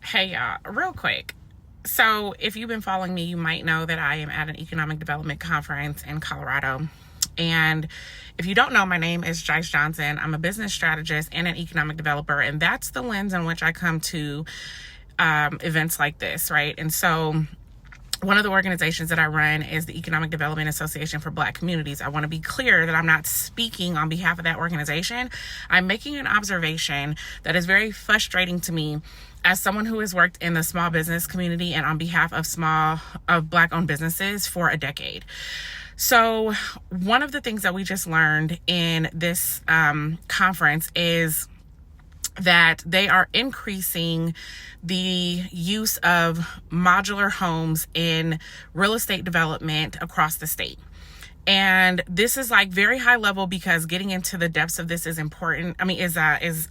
Hey y'all, real quick. So if you've been following me, you might know that I am at an economic development conference in Colorado. And if you don't know, my name is Jice Johnson. I'm a business strategist and an economic developer. And that's the lens in which I come to events like this, right? And so one of the organizations that I run is the Economic Development Association for Black Communities. I want to be clear that I'm not speaking on behalf of that organization. I'm making an observation that is very frustrating to me as someone who has worked in the small business community and on behalf of Black-owned businesses for a decade. So one of the things that we just learned in this conference is that they are increasing the use of modular homes in real estate development across the state. And this is like very high level because getting into the depths of this is important. Is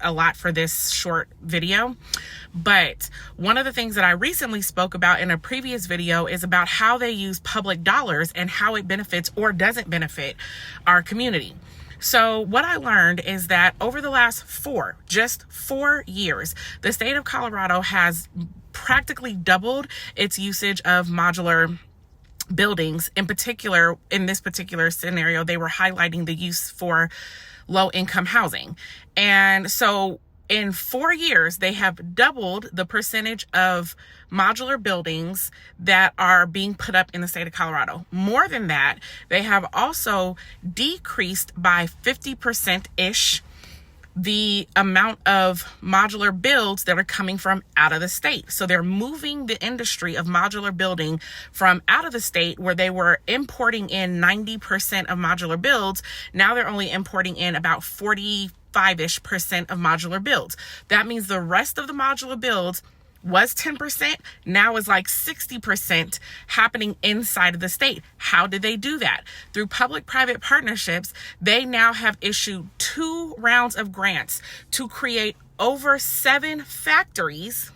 a lot for this short video. But one of the things that I recently spoke about in a previous video is about how they use public dollars and how it benefits or doesn't benefit our community. So what I learned is that over the last just 4 years, the state of Colorado has practically doubled its usage of modular buildings. In particular, in this particular scenario, they were highlighting the use for low-income housing. And so in 4 years, they have doubled the percentage of modular buildings that are being put up in the state of Colorado. More than that, they have also decreased by 50%-ish the amount of modular builds that are coming from out of the state. So they're moving the industry of modular building from out of the state where they were importing in 90% of modular builds. Now they're only importing in about 45-ish% of modular builds. That means the rest of the modular builds was 10%, now is like 60% happening inside of the state. How did they do that? Through public-private partnerships, they now have issued 2 rounds of grants to create over 7 factories,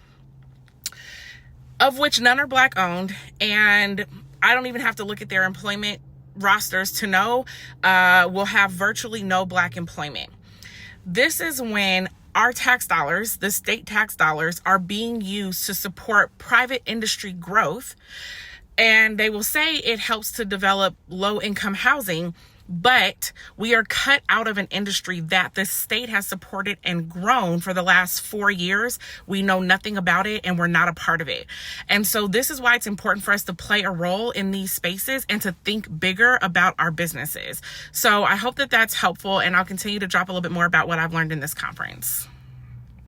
of which none are Black-owned, and I don't even have to look at their employment rosters to know will have virtually no Black employment. This is when our tax dollars, the state tax dollars, are being used to support private industry growth. And they will say it helps to develop low-income housing, but we are cut out of an industry that the state has supported and grown for the last 4 years. We know nothing about it and we're not a part of it. And so this is why it's important for us to play a role in these spaces and to think bigger about our businesses. So I hope that that's helpful, and I'll continue to drop a little bit more about what I've learned in this conference.